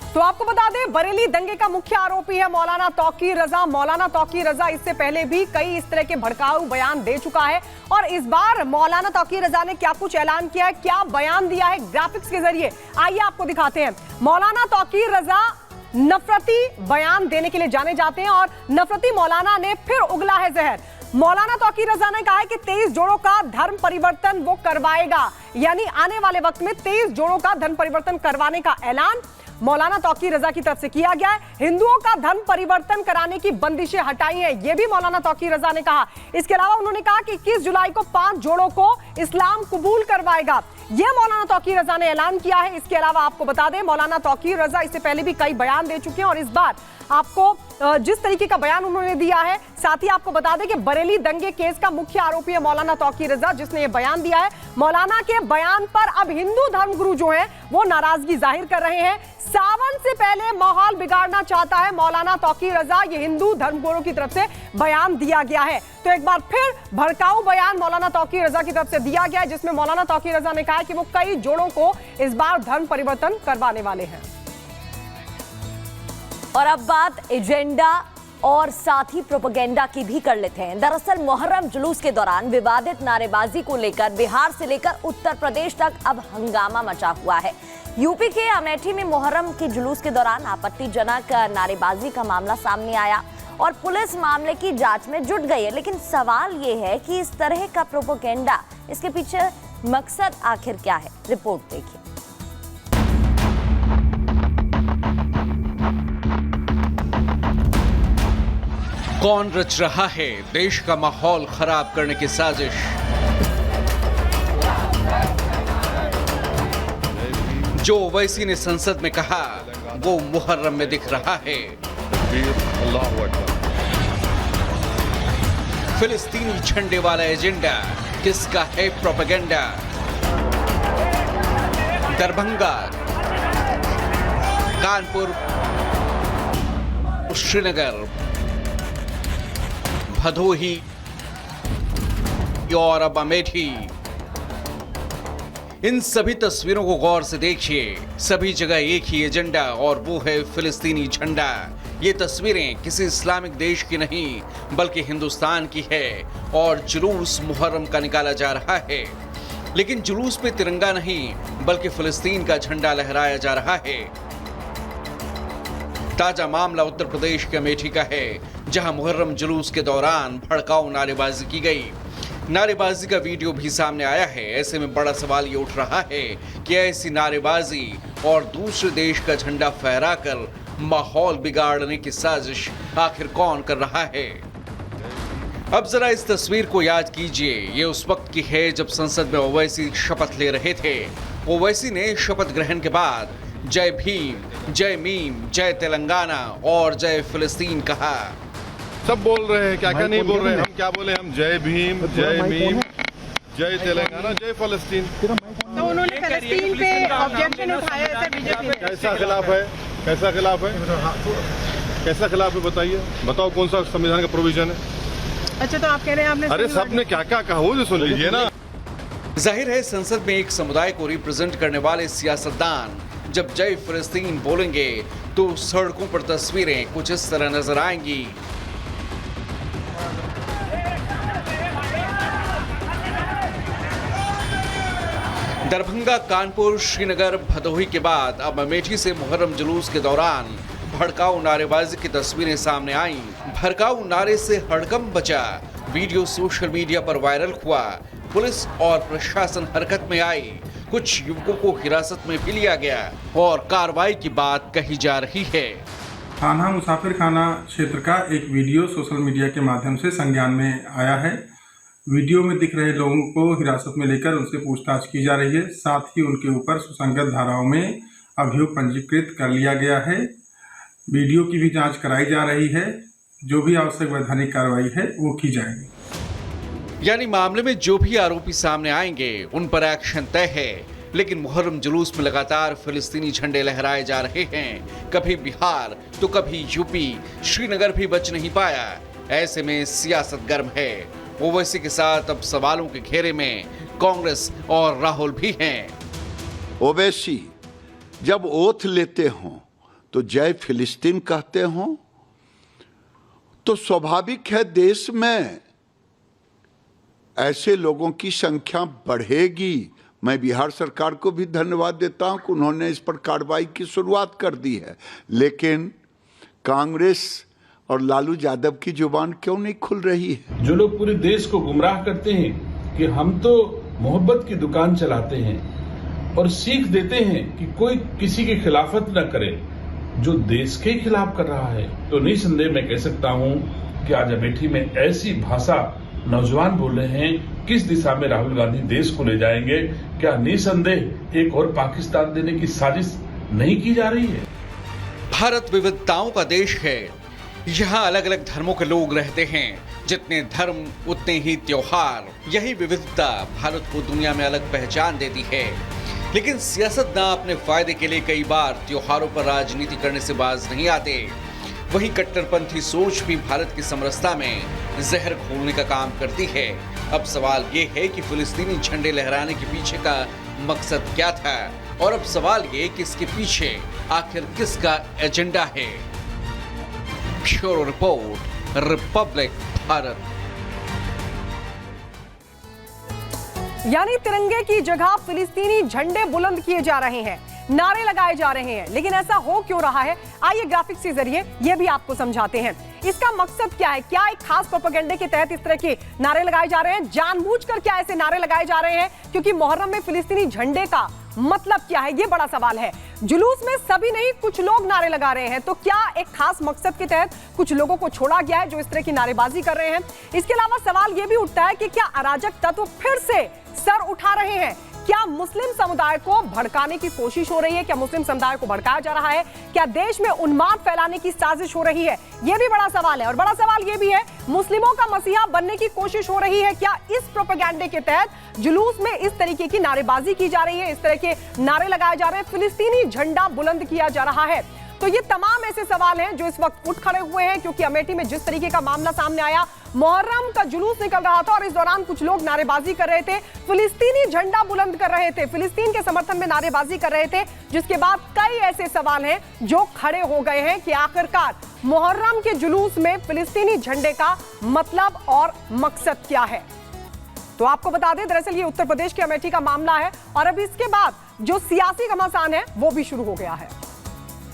तो आपको बता दें, बरेली दंगे का मुख्य आरोपी है मौलाना तौकीर रजा। मौलाना तौकीर रजा इससे पहले भी कई इस तरह के भड़काऊ बयान दे चुका है और इस बार मौलाना तौकीर रजा ने क्या कुछ ऐलान किया है, क्या बयान दिया है ग्राफिक्स के जरिए, आइए आपको दिखाते हैं। मौलाना तौकीर रजा नफरती बयान देने के लिए जाने जाते हैं और नफरती मौलाना ने फिर उगला है जहर। मौलाना तौकीर रजा ने कहा है कि 23 जोड़ों का धर्म परिवर्तन वो करवाएगा, यानी आने वाले वक्त में 23 जोड़ों का धर्म परिवर्तन करवाने का ऐलान मौलाना तौकीर रजा की तरफ से किया गया है। हिंदुओं का धर्म परिवर्तन कराने की बंदिशें हटाई हैं, यह भी मौलाना तौकीर रजा ने कहा। इसके अलावा उन्होंने कहा कि 21 जुलाई को 5 जोड़ों को इस्लाम कबूल करवाएगा, यह मौलाना तौकीर रजा ने ऐलान किया है। इसके अलावा आपको बता दें, मौलाना तौकीर रजा इससे पहले भी कई बयान दे चुके हैं और इस बार आपको जिस तरीके का बयान उन्होंने दिया है, साथ ही आपको बता दें कि बरेली दंगे केस का मुख्य आरोपी है मौलाना तौकीर रजा, जिसने ये बयान दिया है। मौलाना के बयान पर अब हिंदू धर्मगुरु जो हैं वो नाराजगी जाहिर कर रहे हैं। सावन से पहले माहौल बिगाड़ना चाहता है मौलाना तौकीर रजा, ये हिंदू धर्मगुरु की तरफ से बयान दिया गया है। तो एक बार फिर भड़काऊ बयान मौलाना तौकीर रजा की तरफ से दिया गया है, जिसमें मौलाना तौकीर रजा ने कहा है कि वो कई जोड़ों को इस बार धर्म परिवर्तन करवाने वाले हैं। और अब बात एजेंडा और साथ ही प्रोपेगेंडा की भी कर लेते हैं। दरअसल मुहर्रम जुलूस के दौरान विवादित नारेबाजी को लेकर बिहार से लेकर उत्तर प्रदेश तक अब हंगामा मचा हुआ है। यूपी के अमेठी में मुहर्रम के जुलूस के दौरान आपत्तिजनक नारेबाजी का मामला सामने आया और पुलिस मामले की जांच में जुट गई है। लेकिन सवाल ये है कि इस तरह का प्रोपेगेंडा, इसके पीछे मकसद आखिर क्या है? रिपोर्ट देखिए। कौन रच रहा है देश का माहौल खराब करने की साजिश? जो ओवैसी ने संसद में कहा वो मुहर्रम में दिख रहा है। फिलिस्तीनी झंडे वाला एजेंडा किसका है प्रोपेगेंडा? दरभंगा, कानपुर, श्रीनगर, भदोही और अब अमेठी, इन सभी तस्वीरों को गौर से देखिए। सभी जगह एक ही एजेंडा और वो है फिलिस्तीनी झंडा। ये तस्वीरें किसी इस्लामिक देश की नहीं बल्कि हिंदुस्तान की है और जुलूस मुहर्रम का निकाला जा रहा है। लेकिन जुलूस पे तिरंगा नहीं बल्कि फिलिस्तीन का झंडा लहराया जा रहा है। ताजा मामला उत्तर प्रदेश के अमेठी का है, जहां मुहर्रम जुलूस के दौरान भड़काऊ नारेबाजी की गई। नारेबाजी का वीडियो भी सामने आया है। ऐसे में बड़ा सवाल ये उठ रहा है कि ऐसी नारेबाजी और दूसरे देश का झंडा फहराकर माहौल बिगाड़ने की साजिश आखिर कौन कर रहा है? अब जरा इस तस्वीर को याद कीजिए। ये उस वक्त की है जब संसद में ओवैसी शपथ ले रहे थे। ओवैसी ने शपथ ग्रहण के बाद जय भीम, जय मीम, जय तेलंगाना और जय फिलिस्तीन कहा। सब बोल रहे हैं, क्या क्या नहीं बोल रहे हैं। हम क्या बोले? हम जय भीम, जय मीम, जय तेलंगाना, जय फिलिस्तीन। तो उन्होंने फिलिस्तीन पे ऑब्जेक्शन उठाया है बीजेपी। कैसा खिलाफ है? कैसा खिलाफ है? कैसा खिलाफ है बताइए? बताओ कौन सा संविधान का प्रोविजन है? अच्छा, तो आप कह रहे हैं आपने अरे सबने क्या क्या कहा वो जो सुन लीजिए ना। जाहिर है संसद में एक समुदाय को रिप्रेजेंट करने वाले सियासतदान जब जय फिलिस्तीन बोलेंगे तो सड़कों पर तस्वीरें कुछ इस तरह नजर आएंगी। दरभंगा, कानपुर, श्रीनगर, भदोही के बाद अब अमेठी से मुहर्रम जुलूस के दौरान भड़काऊ नारेबाजी की तस्वीरें सामने आईं। भड़काऊ नारे से हड़कंप बचा। वीडियो सोशल मीडिया पर वायरल हुआ। पुलिस और प्रशासन हरकत में आई। कुछ युवकों को हिरासत में भी लिया गया और कार्रवाई की बात कही जा रही है। थाना मुसाफिर खाना क्षेत्र का एक वीडियो सोशल मीडिया के माध्यम से संज्ञान में आया है। वीडियो में दिख रहे लोगों को हिरासत में लेकर उनसे पूछताछ की जा रही है। साथ ही उनके ऊपर सुसंगत धाराओं में अभियोग पंजीकृत कर लिया गया है। वीडियो की भी जांच कराई जा रही है। जो भी आवश्यक वैधानिक कार्रवाई है वो की जाएगी। यानी मामले में जो भी आरोपी सामने आएंगे उन पर एक्शन तय है। लेकिन मुहर्रम जुलूस में लगातार फिलिस्तीनी झंडे लहराए जा रहे हैं। कभी बिहार तो कभी यूपी, श्रीनगर भी बच नहीं पाया। ऐसे में सियासत गर्म है। ओवैसी के साथ अब सवालों के घेरे में कांग्रेस और राहुल भी हैं। ओवैसी जब ओथ लेते हों तो जय फिलिस्तीन कहते हो, तो स्वाभाविक है देश में ऐसे लोगों की संख्या बढ़ेगी। मैं बिहार सरकार को भी धन्यवाद देता हूं कि उन्होंने इस पर कार्रवाई की शुरुआत कर दी है, लेकिन कांग्रेस और लालू यादव की जुबान क्यों नहीं खुल रही है? जो लोग पूरे देश को गुमराह करते हैं कि हम तो मोहब्बत की दुकान चलाते हैं और सीख देते हैं कि कोई किसी की खिलाफत न करे, जो देश के खिलाफ कर रहा है, तो निसंदेह मैं कह सकता हूं कि आज अमेठी में ऐसी भाषा नौजवान बोल रहे हैं, किस दिशा में राहुल गांधी देश को ले जाएंगे? क्या निसंदेह एक और पाकिस्तान देने की साजिश नहीं की जा रही है? भारत विविधताओं का देश है। यहाँ अलग अलग धर्मों के लोग रहते हैं। जितने धर्म उतने ही त्योहार। यही विविधता भारत को दुनिया में अलग पहचान देती है। लेकिन सियासतदान अपने फायदे के लिए कई बार त्योहारों पर राजनीति करने से बाज नहीं आते। वहीं कट्टरपंथी सोच भी भारत की समरसता में जहर घोलने का काम करती है। अब सवाल ये है कि फिलिस्तीनी झंडे लहराने के पीछे का मकसद क्या था, और अब सवाल ये कि इसके पीछे आखिर किसका एजेंडा है। Bureau report, Republic Bharat. यानी तिरंगे की जगह फिलिस्तीनी झंडे बुलंद किए जा रहे हैं, नारे लगाए जा रहे हैं। लेकिन ऐसा हो क्यों रहा है, आइए ग्राफिक्स के जरिए यह भी आपको समझाते हैं। इसका मकसद क्या है? क्या एक खास प्रोपेगेंडे के तहत इस तरह के नारे लगाए जा रहे हैं? जानबूझकर क्या ऐसे नारे लगाए जा रहे हैं क्योंकि मुहर्रम में फिलिस्तीनी झंडे का मतलब क्या है, ये बड़ा सवाल है। जुलूस में सभी नहीं, कुछ लोग नारे लगा रहे हैं, तो क्या एक खास मकसद के तहत कुछ लोगों को छोड़ा गया है जो इस तरह की नारेबाजी कर रहे हैं? इसके अलावा सवाल यह भी उठता है कि क्या अराजक तत्व फिर से सर उठा रहे हैं? क्या मुस्लिम समुदाय को भड़काने की कोशिश हो रही है? क्या मुस्लिम समुदाय को भड़काया जा रहा है? क्या देश में उन्माद फैलाने की साजिश हो रही है? यह भी बड़ा सवाल है। और बड़ा सवाल यह भी है, मुस्लिमों का मसीहा बनने की कोशिश हो रही है क्या? इस प्रोपेगेंडे के तहत जुलूस में इस तरीके की नारेबाजी की जा रही है, इस तरह के नारे लगाए जा रहे हैं, फिलिस्तीनी झंडा बुलंद किया जा रहा है। तो ये तमाम ऐसे सवाल हैं जो इस वक्त उठ खड़े हुए हैं, क्योंकि अमेठी में जिस तरीके का मामला सामने आया, मुहर्रम का जुलूस निकल रहा था और इस दौरान कुछ लोग नारेबाजी कर रहे थे, फिलिस्तीनी झंडा बुलंद कर रहे थे, फिलिस्तीन के समर्थन में नारेबाजी कर रहे थे, जिसके बाद कई ऐसे सवाल हैं जो खड़े हो गए हैं कि आखिरकार मुहर्रम के जुलूस में फिलिस्तीनी झंडे का मतलब और मकसद क्या है। तो आपको बता दें, दरअसल ये उत्तर प्रदेश के अमेठी का मामला है और अब इसके बाद जो सियासी घमासान है वो भी शुरू हो गया है।